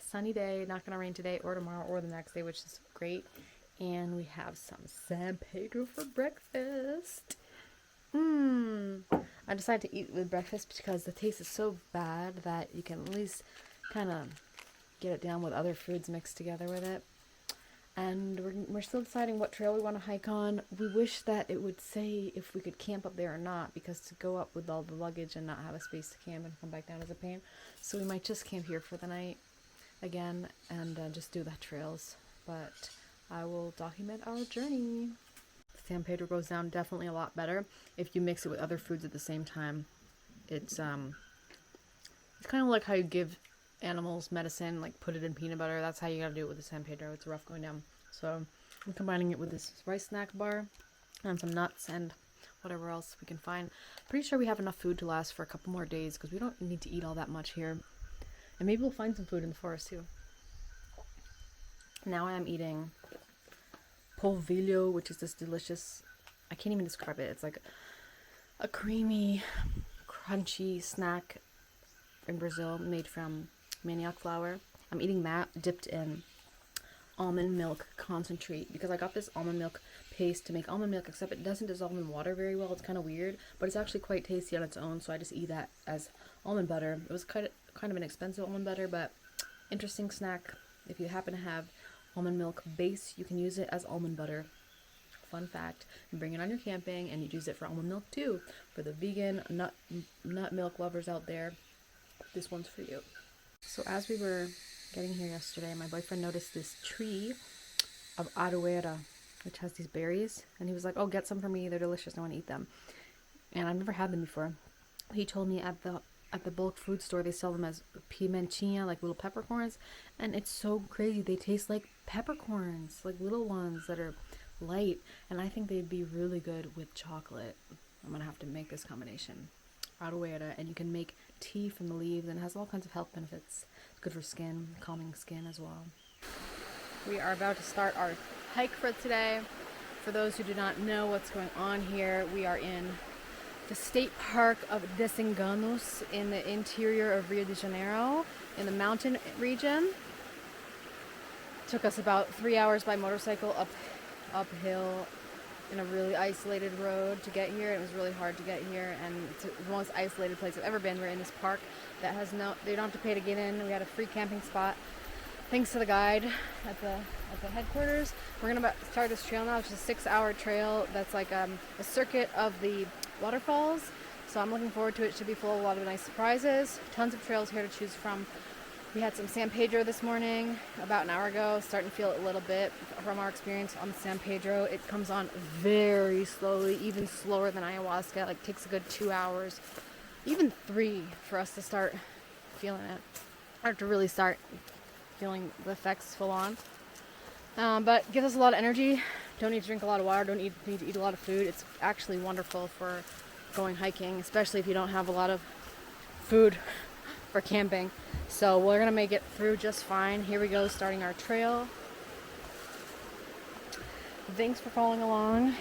sunny day, not gonna rain today or tomorrow or the next day, which is great. And we have some San Pedro for breakfast. I decided to eat with breakfast because the taste is so bad that you can at least kind of get it down with other foods mixed together with it. And we're still deciding what trail we want to hike on. We wish that it would say if we could camp up there or not, because to go up with all the luggage and not have a space to camp and come back down is a pain. So we might just camp here for the night again and just do the trails. But I will document our journey. San Pedro goes down definitely a lot better if you mix it with other foods at the same time. It's kind of like how you give animals medicine, like put it in peanut butter. That's how you gotta do it with the San Pedro. It's rough going down. So I'm combining it with this rice snack bar and some nuts and whatever else we can find. Pretty sure we have enough food to last for a couple more days because we don't need to eat all that much here. And maybe we'll find some food in the forest too. Now I am eating polvillo, which is this delicious, I can't even describe it. It's like a creamy, crunchy snack in Brazil made from manioc flour. I'm eating that dipped in almond milk concentrate because I got this almond milk paste to make almond milk, except it doesn't dissolve in water very well. It's kind of weird, but it's actually quite tasty on its own, so I just eat that as almond butter. It was kind of an expensive almond butter, but interesting snack. If you happen to have almond milk base, you can use it as almond butter. Fun fact. You bring it on your camping and you use it for almond milk too. For the vegan nut milk lovers out there, this one's for you. So as we were getting here yesterday, my boyfriend noticed this tree of aroeira, which has these berries, and he was like, oh, get some for me, they're delicious, I want to eat them. And I've never had them before. He told me at the bulk food store they sell them as pimentinha, like little peppercorns, and it's so crazy. They taste like peppercorns, like little ones that are light, and I think they'd be really good with chocolate. I'm gonna have to make this combination. Aroeira, and you can make tea from the leaves, and it has all kinds of health benefits. It's good for skin, calming skin as well. We are about to start our hike for today. For those who do not know what's going on here, we are in the state park of Desenganos in the interior of Rio de Janeiro in the mountain region. It took us about 3 hours by motorcycle uphill in a really isolated road to get here. It was really hard to get here, and it's the most isolated place I've ever been. We're in this park that has they don't have to pay to get in. We had a free camping spot thanks to the guide at the headquarters. We're gonna start this trail now, which is a 6-hour trail that's like a circuit of the waterfalls. So I'm looking forward to it. It should be full of a lot of nice surprises. Tons of trails here to choose from. We had some San Pedro this morning about an hour ago. Starting to feel it a little bit from our experience on the San Pedro. It comes on very slowly, even slower than ayahuasca. Like takes a good 2 hours, even 3 for us to start feeling it, or to really start feeling the effects full on. But gives us a lot of energy. Don't need to drink a lot of water. Don't need to eat a lot of food. It's actually wonderful for going hiking, especially if you don't have a lot of food for camping. So we're gonna make it through just fine. Here we go, starting our trail. Thanks for following along.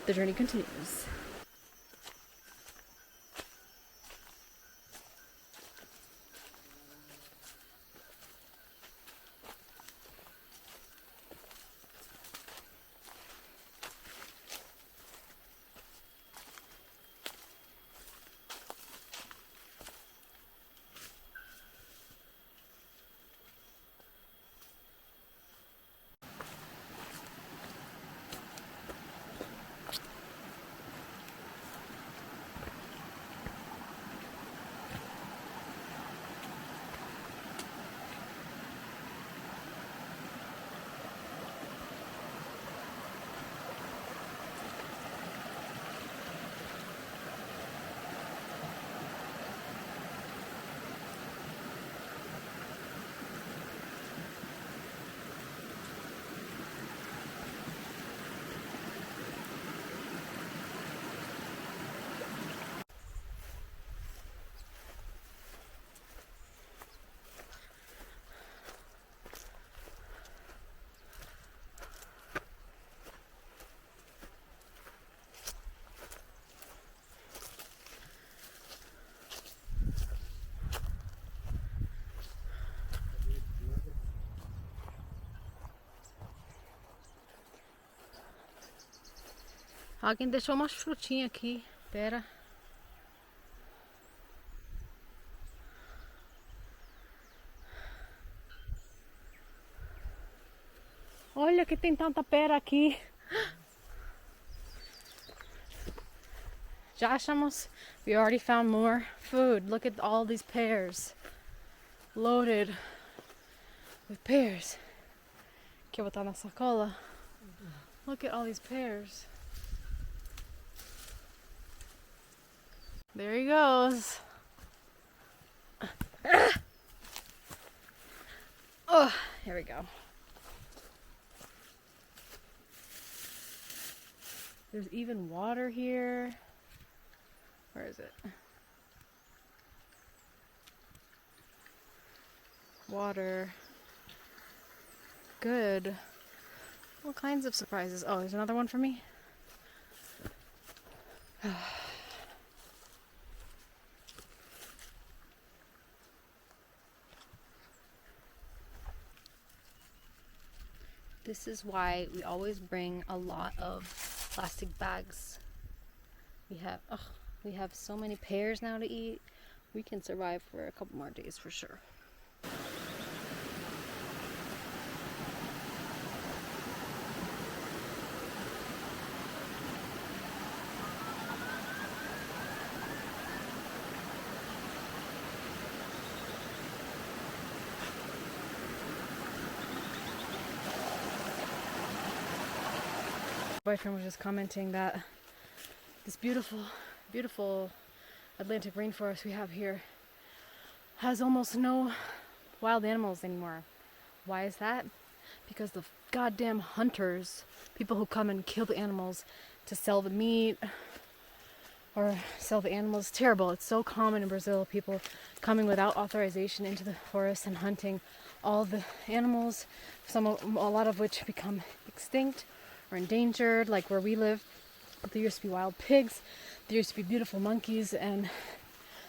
The journey continues. Alguém deixou umas frutinhas aqui. Pera. Olha que tem tanta pera aqui. Já achamos. We already found more food. Look at all these pears. Loaded with pears. Quer botar na sacola? Look at all these pears. There he goes. Oh, here we go. There's even water here. Where is it? Water. Good. All kinds of surprises. Oh, there's another one for me. This is why we always bring a lot of plastic bags. We have so many pears now to eat. We can survive for a couple more days for sure. My boyfriend was just commenting that this beautiful Atlantic rainforest we have here has almost no wild animals anymore. Why is that? Because the goddamn hunters, people who come and kill the animals to sell the meat or sell the animals, terrible. It's so common in Brazil, people coming without authorization into the forest and hunting all the animals, a lot of which become extinct or endangered, like where we live. There used to be wild pigs, there used to be beautiful monkeys, and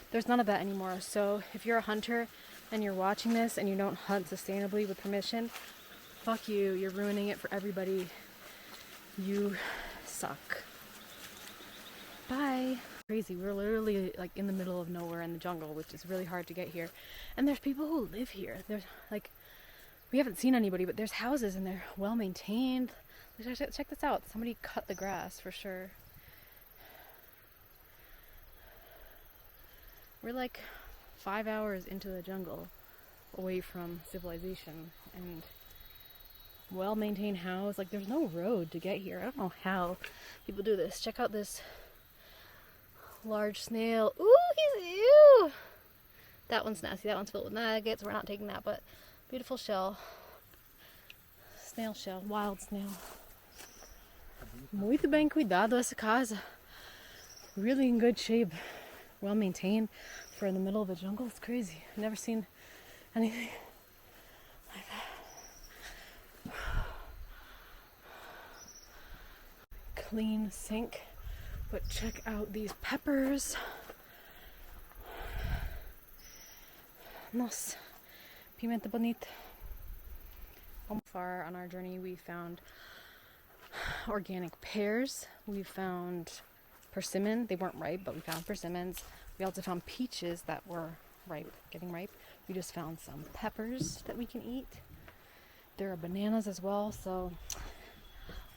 there's none of that anymore. So if you're a hunter and you're watching this and you don't hunt sustainably with permission, fuck you, you're ruining it for everybody. You suck. Bye. Crazy, we're literally like in the middle of nowhere in the jungle, which is really hard to get here. And there's people who live here. There's like, we haven't seen anybody, but there's houses and they're well maintained. Check this out. Somebody cut the grass for sure. We're like 5 hours into the jungle away from civilization and well-maintained house. Like there's no road to get here. I don't know how people do this. Check out this large snail. Ooh, ew! That one's nasty. That one's filled with nuggets. We're not taking that, but beautiful shell. Snail shell. Wild snail. Muito bem cuidado essa casa. Really in good shape. Well maintained for in the middle of the jungle. It's crazy. I've never seen anything like that. Clean sink. But check out these peppers. Nossa, pimenta bonita. Far on our journey, we found organic pears. We found persimmon. They weren't ripe, but we found persimmons. We also found peaches that were ripe, getting ripe. We just found some peppers that we can eat. There are bananas as well, so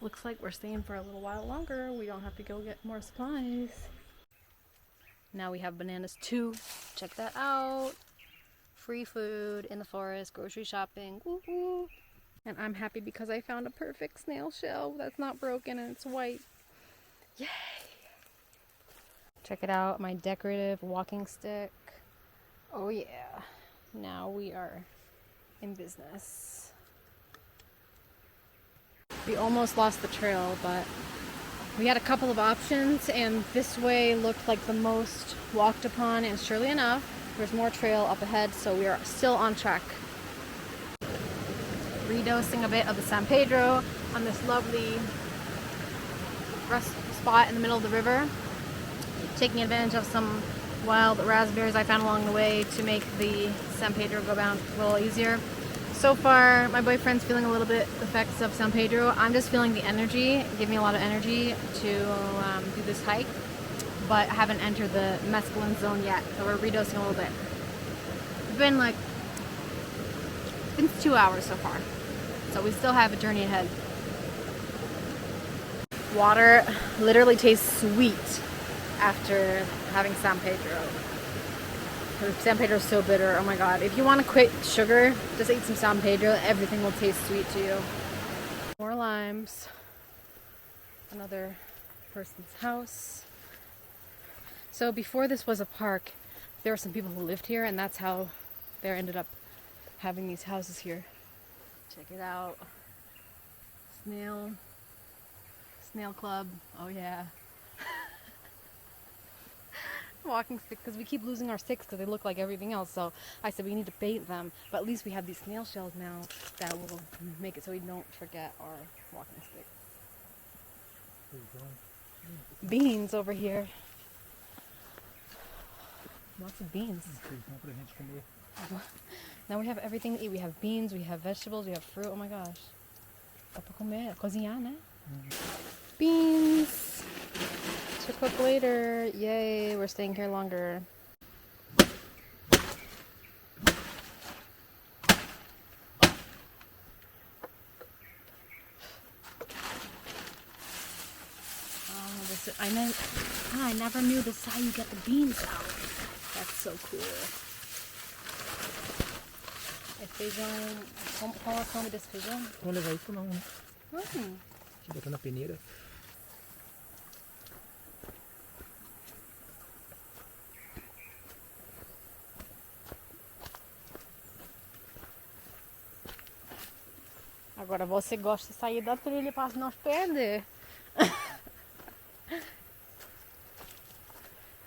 looks like we're staying for a little while longer. We don't have to go get more supplies. Now we have bananas too. Check that out. Free food in the forest, grocery shopping. Woo-hoo. And I'm happy because I found a perfect snail shell that's not broken and it's white. Yay! Check it out, my decorative walking stick. Oh yeah. Now we are in business. We almost lost the trail, but we had a couple of options and this way looked like the most walked upon, and surely enough, there's more trail up ahead, so we are still on track. Redosing a bit of the San Pedro on this lovely rest spot in the middle of the river. Taking advantage of some wild raspberries I found along the way to make the San Pedro go down a little easier. So far, my boyfriend's feeling a little bit the effects of San Pedro. I'm just feeling the energy. It gave me a lot of energy to do this hike, but I haven't entered the mescaline zone yet, so we're redosing a little bit. It's been 2 hours so far, so we still have a journey ahead. Water literally tastes sweet after having San Pedro. San Pedro is so bitter. Oh my god. If you want to quit sugar, just eat some San Pedro. Everything will taste sweet to you. More limes. Another person's house. So before this was a park, there were some people who lived here, and that's how they ended up having these houses here. Check it out. Snail club. Oh yeah. Walking stick, because we keep losing our sticks because they look like everything else, so I said we need to bait them, but at least we have these snail shells now that will make it so we don't forget our walking stick. Beans over here. Lots of beans. Now we have everything to eat. We have beans, we have vegetables, we have fruit. Oh my gosh. Dá pra comer, cozinhar, né? Beans to cook later. Yay, we're staying here longer. I never knew this is how you get the beans out. That's so cool. É feijão. Qual a forma desse feijão? Vamos levar isso não, né? Deixa eu botar na peneira. Agora você gosta de sair da trilha para não perder.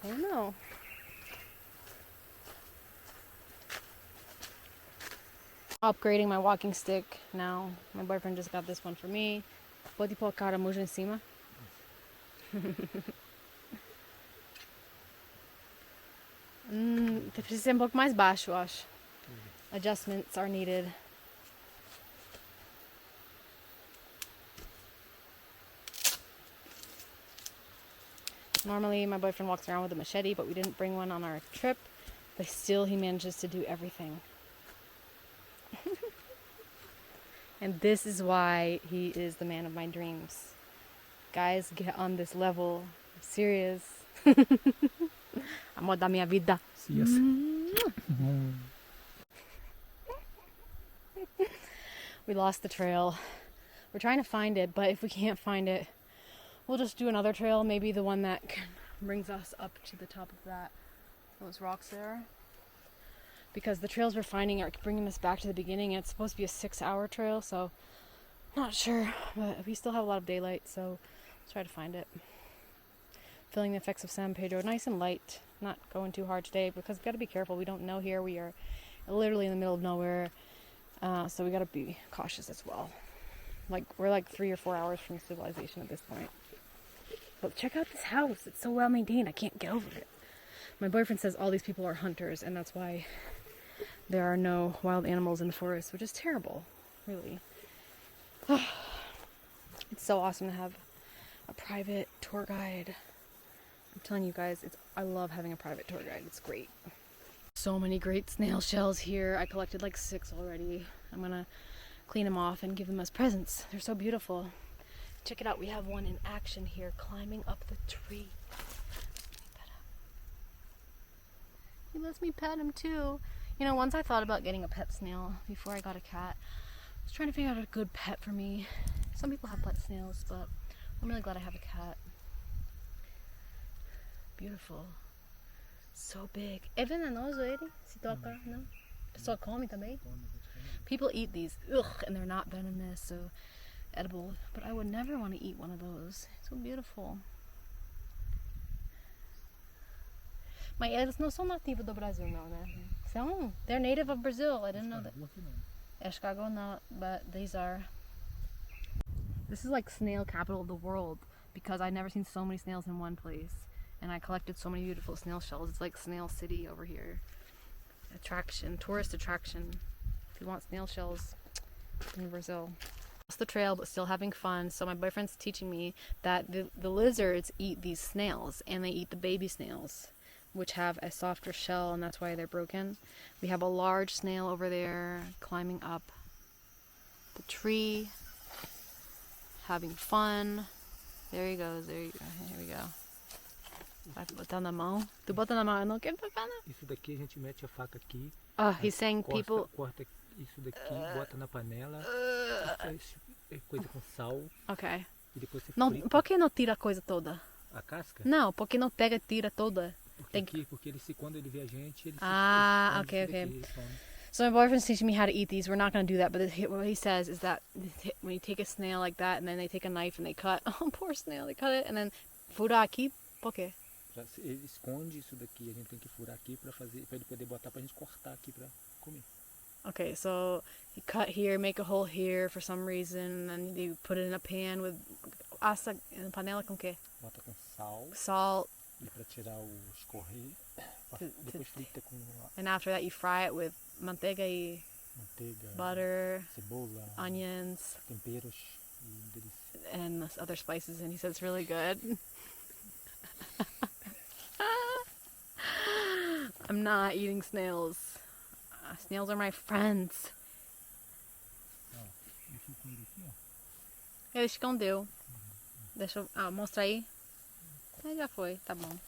Eu não. Upgrading my walking stick now. My boyfriend just got this one for me. Pode pôr a caramujo em cima. Precisa ser um pouco mais baixo, eu acho. Adjustments are needed. Normally my boyfriend walks around with a machete, but we didn't bring one on our trip. But still he manages to do everything. And this is why he is the man of my dreams. Guys, get on this level. I'm serious. Amor da minha vida. Yes. We lost the trail. We're trying to find it, but if we can't find it, we'll just do another trail. Maybe the one that brings us up to the top of those rocks there. Because the trails we're finding are bringing us back to the beginning, and it's supposed to be a 6-hour trail, so not sure, but we still have a lot of daylight, so let's try to find it. Feeling the effects of San Pedro, nice and light, not going too hard today, because we got to be careful. We don't know here. We are literally in the middle of nowhere, so we got to be cautious as well. We're like 3 or 4 hours from civilization at this point. But check out this house. It's so well maintained. I can't get over it. My boyfriend says all these people are hunters, and that's why there are no wild animals in the forest, which is terrible, really. It's so awesome to have a private tour guide. I'm telling you guys, I love having a private tour guide. It's great. So many great snail shells here. I collected like 6 already. I'm gonna clean them off and give them as presents. They're so beautiful. Check it out. We have one in action here, climbing up the tree. He lets me pet him too. You know, once I thought about getting a pet snail before I got a cat. I was trying to figure out a good pet for me. Some people have pet snails, but I'm really glad I have a cat. Beautiful. So big. É venenoso ele? Se tocar, não? Pessoa come também? People eat these, and they're not venomous, so edible. But I would never want to eat one of those. So beautiful. Mas eles não são nativos do Brasil, não, né? They're native of Brazil. I didn't know that. Escargot not, but these are. This is like snail capital of the world because I've never seen so many snails in one place. And I collected so many beautiful snail shells. It's like Snail City over here. Attraction, tourist attraction. we want snail shells in Brazil. Lost the trail, but still having fun. So my boyfriend's teaching me that the lizards eat these snails, and they eat the baby snails, which have a softer shell, and that's why they're broken. We have a large snail over there climbing up the tree, having fun. There he goes, there you go. Here we go. Vai botar na mão. Tu bota na mão, eu não quero tocar, né? Isso daqui a gente mete a faca aqui. He's saying people... Corta isso daqui, bota na panela. Coisa com sal. Ok. E depois você Não, frita. por que não tira a coisa toda? A casca? Não, por que não pega e tira toda? Porque ele, quando ele vê a gente, ele okay. So my boyfriend's teaching me how to eat these. We're not going to do that, but what he says is that when you take a snail like that, and then they take a knife and they cut, oh, poor snail, they cut it, and then furar aqui, por quê? Ele esconde isso daqui, a gente tem que furar aqui pra ele poder botar pra gente cortar aqui pra comer. Okay, so you cut here, make a hole here for some reason, and you put it in a pan with assa, in panela com quê? Bota com sal. Salt. E pra tirar o escorrer. Depois frita com... And after that you fry it with manteiga, butter, cebola, onions, temperos e delícia. And other spices, and he says it's really good. I'm not eating snails. Snails are my friends. Ele escondeu. Deixa eu mostrar aí. Já foi, tá bom.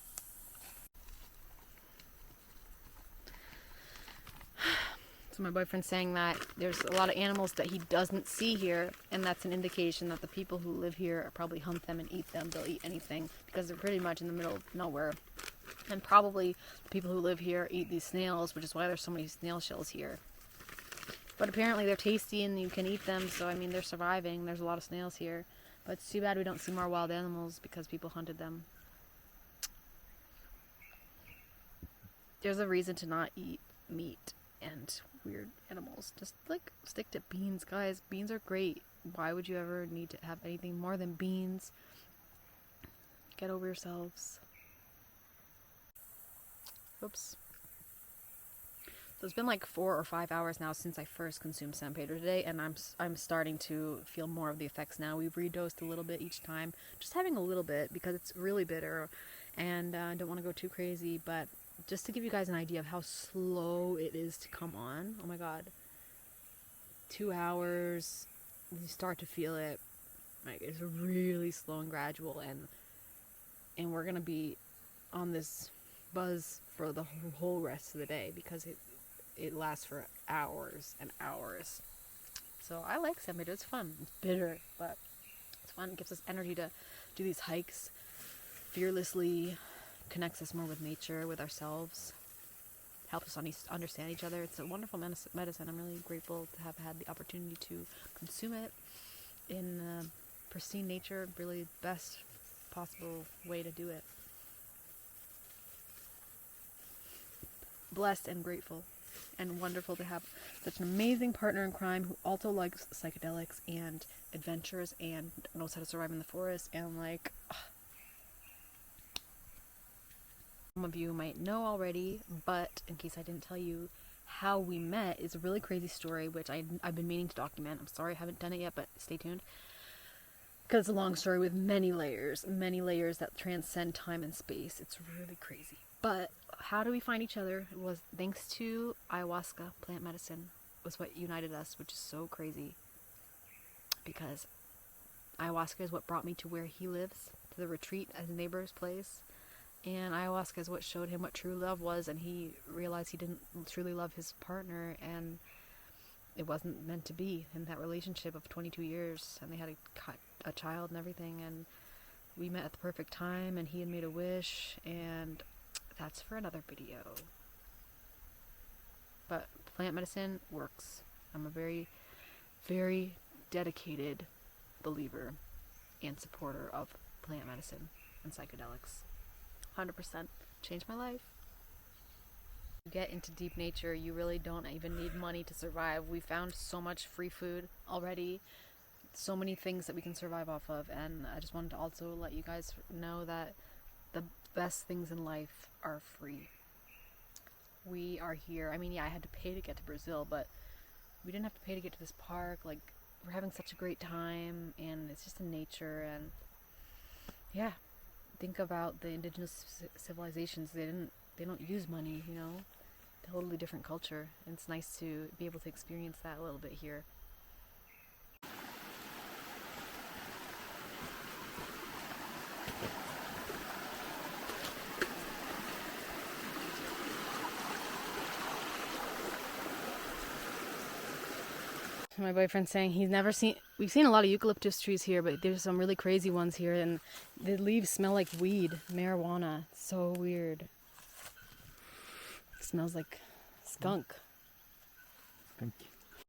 So my boyfriend's saying that there's a lot of animals that he doesn't see here, and that's an indication that the people who live here probably hunt them and eat them. They'll eat anything because they're pretty much in the middle of nowhere. And probably the people who live here eat these snails, which is why there's so many snail shells here. But apparently they're tasty and you can eat them, so I mean they're surviving. There's a lot of snails here. But it's too bad we don't see more wild animals because people hunted them. There's a reason to not eat meat and weird animals. Just like stick to beans, guys. Beans are great. Why would you ever need to have anything more than beans? Get over yourselves. Oops. So it's been like 4 or 5 hours now since I first consumed San Pedro today, and I'm starting to feel more of the effects now. We've redosed a little bit each time, just having a little bit because it's really bitter, and I don't want to go too crazy, but just to give you guys an idea of how slow it is to come on. Oh my god. 2 hours, you start to feel it. Like, it's really slow and gradual, and we're gonna be on this buzz for the whole rest of the day because it lasts for hours and hours. So I like San Pedro. It's fun. It's bitter, but it's fun. It gives us energy to do these hikes fearlessly, connects us more with nature, with ourselves, helps us understand each other. It's a wonderful medicine. I'm really grateful to have had the opportunity to consume it in pristine nature. Really best possible way to do it. Blessed and grateful and wonderful to have such an amazing partner in crime who also likes psychedelics and adventures and knows how to survive in the forest, and like some of you might know already, but in case I didn't tell you, how we met is a really crazy story which I've been meaning to document. I'm sorry I haven't done it yet, but stay tuned because it's a long story with many layers that transcend time and space. It's really crazy. But how do we find each other? It was thanks to ayahuasca, plant medicine, was what united us, which is so crazy. Because ayahuasca is what brought me to where he lives, to the retreat at his neighbor's place. And ayahuasca is what showed him what true love was, and he realized he didn't truly love his partner, and it wasn't meant to be in that relationship of 22 years, and they had a child and everything, and we met at the perfect time, and he had made a wish, and that's for another video. But plant medicine works. I'm a very, very dedicated believer and supporter of plant medicine and psychedelics. 100% changed my life. You get into deep nature, you really don't even need money to survive. We found so much free food already, so many things that we can survive off of, and I just wanted to also let you guys know that the best things in life are free. We are here. I mean, yeah, I had to pay to get to Brazil, but we didn't have to pay to get to this park. Like, we're having such a great time, and it's just in nature. And yeah, think about the indigenous civilizations. They don't use money, you know. Totally different culture, and it's nice to be able to experience that a little bit here. My boyfriend's saying we've seen a lot of eucalyptus trees here, but there's some really crazy ones here, and the leaves smell like weed, marijuana. It's so weird. It smells like skunk. Skunk.